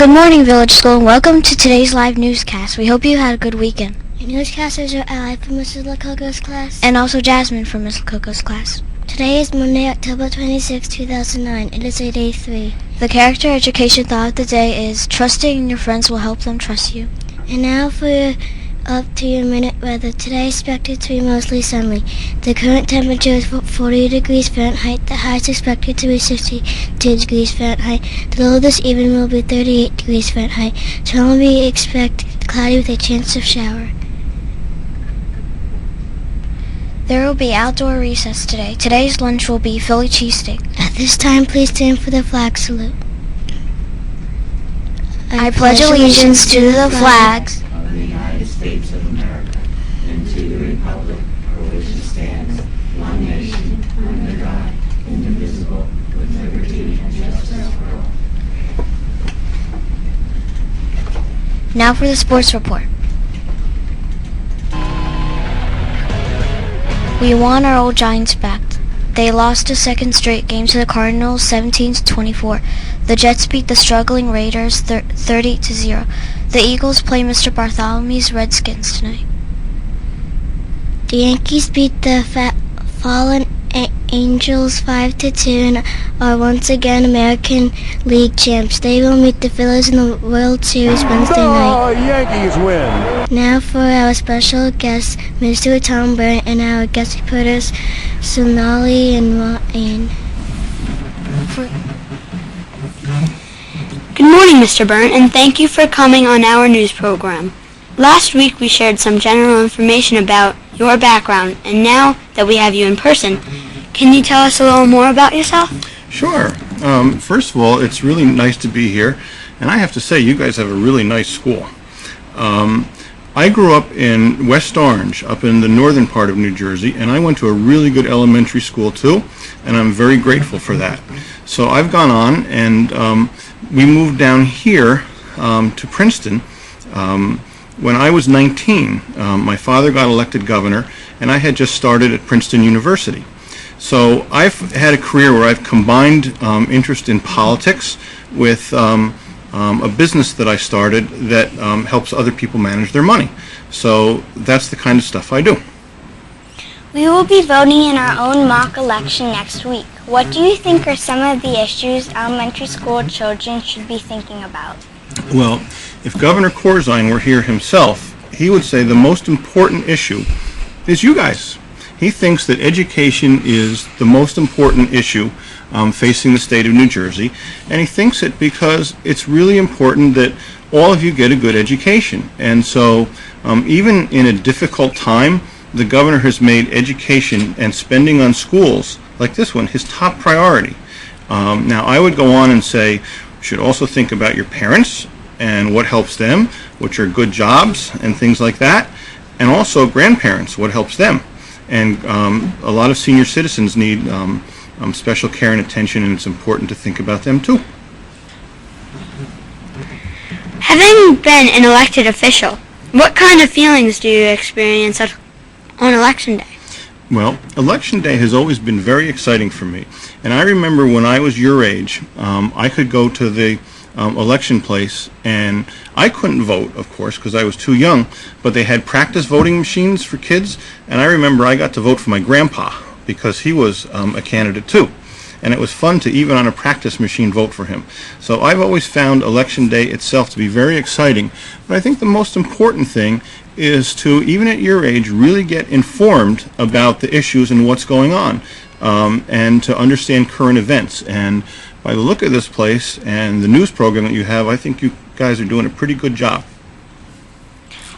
Good morning, Village School, and welcome to today's live newscast. We hope you had a good weekend. Your newscasters are Ally from Mrs. Lococo's class. And also Jasmine from Miss Lococo's class. Today is Monday, October 26, 2009. It is day 3. The character education thought of the day is, trusting in your friends will help them trust you. And now for your up to your minute weather. Today is expected to be mostly sunny. The current temperature is 40 degrees Fahrenheit. The high is expected to be 62 degrees Fahrenheit. The low this evening will be 38 degrees Fahrenheit. Tomorrow we expect cloudy with a chance of shower. There will be outdoor recess today. Today's lunch will be Philly cheesesteak. At this time, please stand for the flag salute. I pledge allegiance to the flags of the United States of America and to the republic for which it stands, one nation, under God, indivisible, with liberty and justice for all. Now for the sports report. We won our old Giants back. They lost a second straight game to the Cardinals 17-24. The Jets beat the struggling Raiders 30-0. The Eagles play Mr. Bartholomew's Redskins tonight. The Yankees beat the fallen Angels 5-2 and are once again American League champs. They will meet the Phillies in the World Series Wednesday night. Yankees win! Now for our special guests, Mr. Tom Byrne, and our guest reporters, Sonali and Ryan. Good morning, Mr. Byrne, and thank you for coming on our news program. Last week we shared some general information about your background, and now that we have you in person, can you tell us a little more about yourself? Sure. First of all, it's really nice to be here, and I have to say, you guys have a really nice school. I grew up in West Orange, up in the northern part of New Jersey, and I went to a really good elementary school too, and I'm very grateful for that. So I've gone on, and we moved down here to Princeton. When I was 19, my father got elected governor, and I had just started at Princeton University. So I've had a career where I've combined interest in politics with a business that I started that helps other people manage their money. So that's the kind of stuff I do. We will be voting in our own mock election next week. What do you think are some of the issues elementary school children should be thinking about? Well, if Governor Corzine were here himself, he would say the most important issue is you guys. He thinks that education is the most important issue facing the state of New Jersey, and he thinks it because it's really important that all of you get a good education. And so even in a difficult time, the governor has made education and spending on schools like this one his top priority. Now, I would go on and say, you should also think about your parents and what helps them, which are good jobs and things like that, and also grandparents, what helps them. And a lot of senior citizens need special care and attention, and it's important to think about them too. Having been an elected official, what kind of feelings do you experience on Election Day? Well, Election Day has always been very exciting for me. And I remember when I was your age, I could go to the election place, and I couldn't vote, of course, because I was too young, but they had practice voting machines for kids, and I remember I got to vote for my grandpa because he was a candidate too. And it was fun to, even on a practice machine, vote for him. So I've always found Election Day itself to be very exciting. But I think the most important thing is to, even at your age, really get informed about the issues and what's going on, and to understand current events. And by the look of this place and the news program that you have, I think you guys are doing a pretty good job.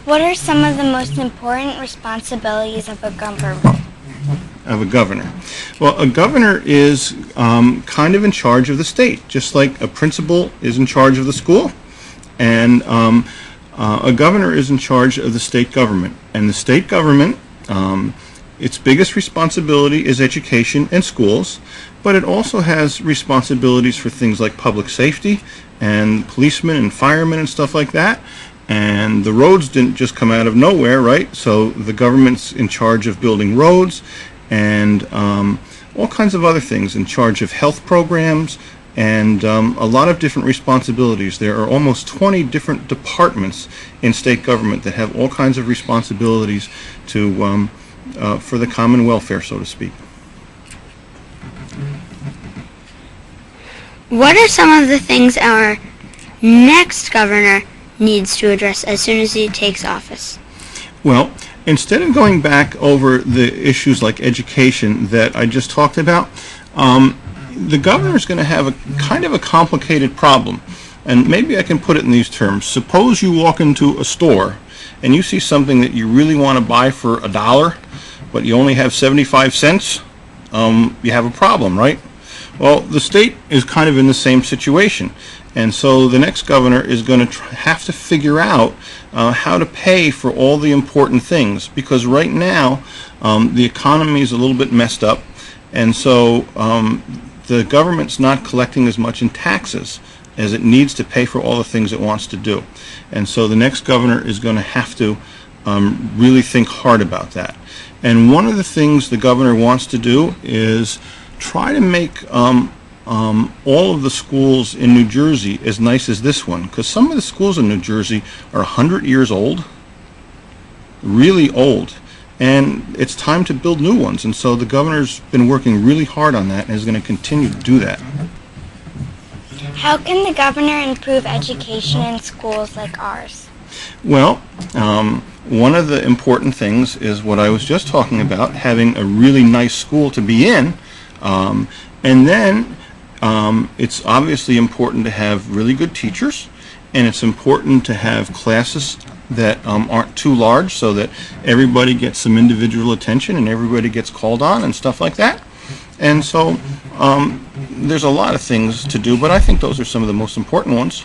What are some of the most important responsibilities of a government? Of a governor. Well, a governor is kind of in charge of the state, just like a principal is in charge of the school, and a governor is in charge of the state government. And the state government, its biggest responsibility is education and schools, but it also has responsibilities for things like public safety and policemen and firemen and stuff like that. And the roads didn't just come out of nowhere, right? So the government's in charge of building roads and all kinds of other things, in charge of health programs, and a lot of different responsibilities. There are almost 20 different departments in state government that have all kinds of responsibilities to for the common welfare, so to speak. What are some of the things our next governor needs to address as soon as he takes office? Well, instead of going back over the issues like education that I just talked about, the governor is going to have a kind of a complicated problem. And maybe I can put it in these terms. Suppose you walk into a store and you see something that you really want to buy for $1, but you only have 75 cents. You have a problem, right? Well, the state is kind of in the same situation. And so the next governor is going to have to figure out how to pay for all the important things, because right now the economy is a little bit messed up, and so the government's not collecting as much in taxes as it needs to pay for all the things it wants to do. And so the next governor is going to have to really think hard about that. And one of the things the governor wants to do is try to make all of the schools in New Jersey as nice as this one, because some of the schools in New Jersey are 100 years old, really old, and it's time to build new ones. And so the governor's been working really hard on that and is going to continue to do that. How can the governor improve education in schools like ours? Well, one of the important things is what I was just talking about, having a really nice school to be in, and then it's obviously important to have really good teachers, and it's important to have classes that aren't too large so that everybody gets some individual attention and everybody gets called on and stuff like that. And so there's a lot of things to do, but I think those are some of the most important ones.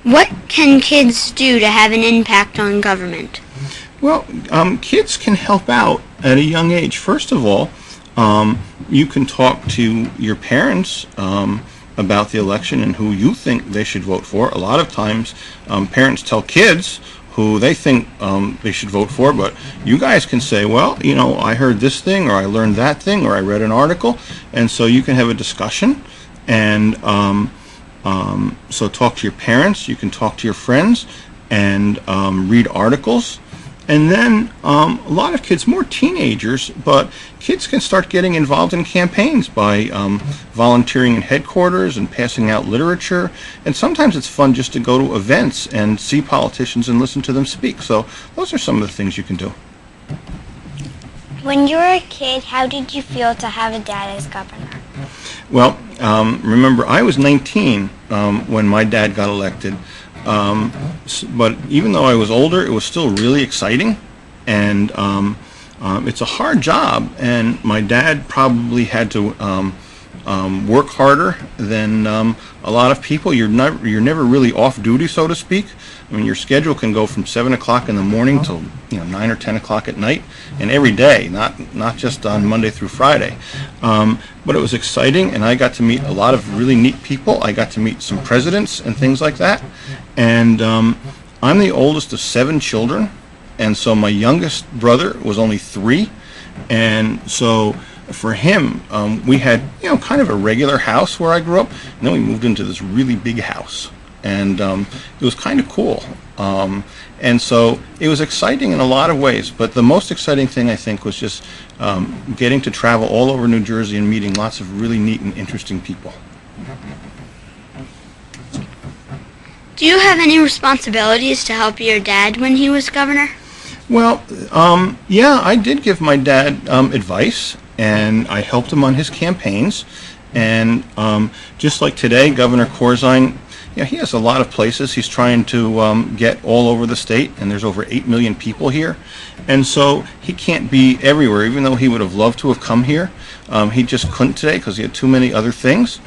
What can kids do to have an impact on government? Well, kids can help out at a young age. First of all, you can talk to your parents about the election and who you think they should vote for. A lot of times, parents tell kids who they think they should vote for, but you guys can say, well, you know, I heard this thing, or I learned that thing, or I read an article, and so you can have a discussion. And so talk to your parents, you can talk to your friends, and read articles. And then a lot of kids, more teenagers, but kids can start getting involved in campaigns by volunteering in headquarters and passing out literature. And sometimes it's fun just to go to events and see politicians and listen to them speak. So those are some of the things you can do. When you were a kid, how did you feel to have a dad as governor? Well, remember, I was 19 when my dad got elected. But even though I was older, it was still really exciting, and it's a hard job, and my dad probably had to work harder than a lot of people. You're never really off duty, so to speak. I mean, your schedule can go from 7 o'clock in the morning till 9 or 10 o'clock at night, and every day, not just on Monday through Friday. But it was exciting, and I got to meet a lot of really neat people. I got to meet some presidents and things like that. And I'm the oldest of 7 children, and so my youngest brother was only 3. And so for him, we had kind of a regular house where I grew up, and then we moved into this really big house. And it was kind of cool. And so it was exciting in a lot of ways, but the most exciting thing, I think, was just getting to travel all over New Jersey and meeting lots of really neat and interesting people. Do you have any responsibilities to help your dad when he was governor? Well, yeah, I did give my dad advice, and I helped him on his campaigns. And just like today, Governor Corzine, he has a lot of places he's trying to get all over the state, and there's over 8 million people here. And so he can't be everywhere, even though he would have loved to have come here. He just couldn't today because he had too many other things.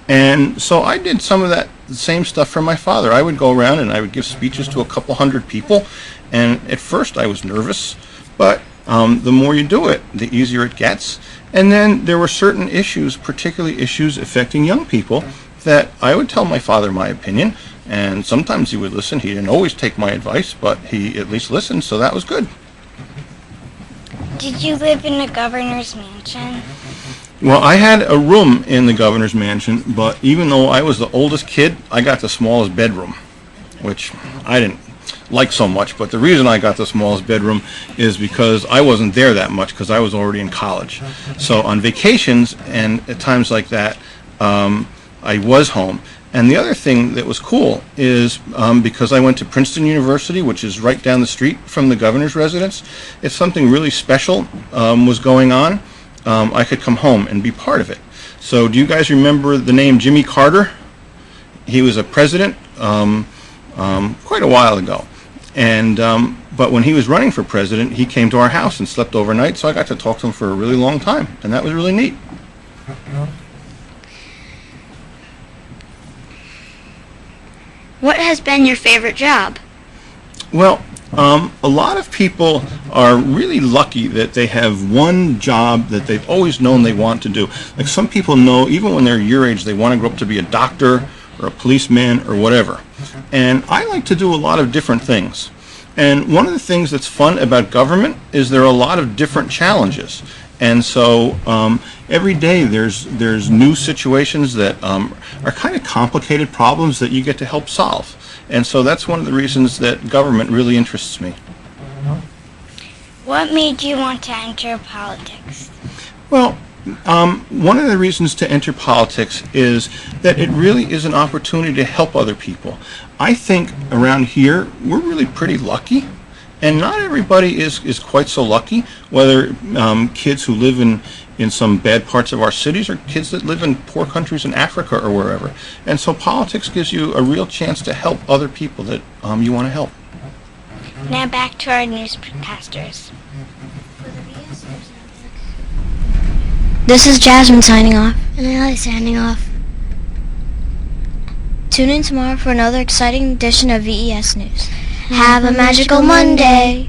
And so I did some of that same stuff for my father. I would go around and I would give speeches to a couple hundred people. And at first I was nervous, but the more you do it, the easier it gets. And then there were certain issues, particularly issues affecting young people, that I would tell my father my opinion, and sometimes he would listen. He didn't always take my advice, but he at least listened, so that was good. Did you live in a governor's mansion? Well, I had a room in the governor's mansion, but even though I was the oldest kid, I got the smallest bedroom, which I didn't like so much. But the reason I got the smallest bedroom is because I wasn't there that much because I was already in college. So on vacations and at times like that, I was home. And the other thing that was cool is because I went to Princeton University, which is right down the street from the governor's residence, if something really special was going on, I could come home and be part of it. So do you guys remember the name Jimmy Carter? He was a president quite a while ago. And but when he was running for president, he came to our house and slept overnight, so I got to talk to him for a really long time, and that was really neat. What has been your favorite job? Well, a lot of people are really lucky that they have one job that they've always known they want to do. Like some people know, even when they're your age, they want to grow up to be a doctor or a policeman or whatever. And I like to do a lot of different things. And one of the things that's fun about government is there are a lot of different challenges. And so every day there's new situations that are kind of complicated problems that you get to help solve. And so that's one of the reasons that government really interests me. What made you want to enter politics? Well, one of the reasons to enter politics is that it really is an opportunity to help other people. I think around here we're really pretty lucky, and not everybody is quite so lucky, whether kids who live in some bad parts of our cities or kids that live in poor countries in Africa or wherever. And so politics gives you a real chance to help other people that you want to help. Now back to our newscasters. This is Jasmine signing off. And Ellie signing off. Tune in tomorrow for another exciting edition of VES News. Have a magical Monday!